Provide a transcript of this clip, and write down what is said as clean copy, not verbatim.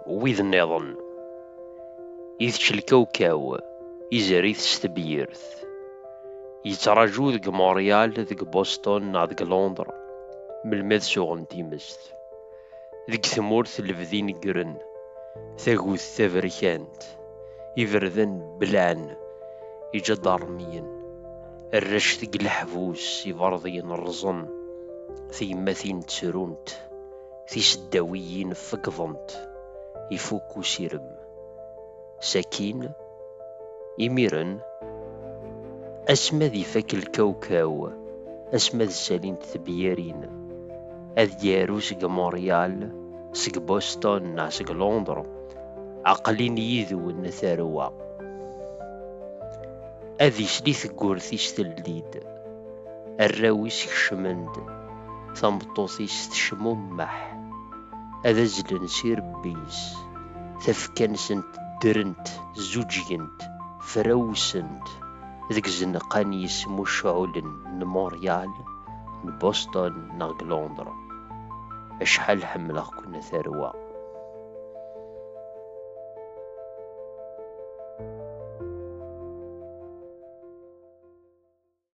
ويذ-نniḍen يذش الكوكاو يزريث ستبيرث يتراجو ذق مونريال ذق بوسطن نا ذق لندن ملماذ سوغن تيمست ذق ثمورث البذين قرن ثاقوث تابركانت يفرذن بلعن يجدر مين الرش ذق الحبوس يفرضين الرزن ثيماثين تسرونت في سداويين فقضنت يفوكو سيرم سكين يميرن أسما ذي فك الكوكاو أسما ذي سالين تبيارين أذ يارو سق مونريال سق بوسطن نا سق لندن عقلين يذو النثاروا أذي سليث قورثيش تلديد الراويس كشمند ثمطوثيس تشممح أذا زلن سير بيس ثفكان سنت درنت زوجينت فروسنت ذيك زنقان يسمو شعولن نموريال نبوسطن نغ لندن أشحال حملغ كنا ثروة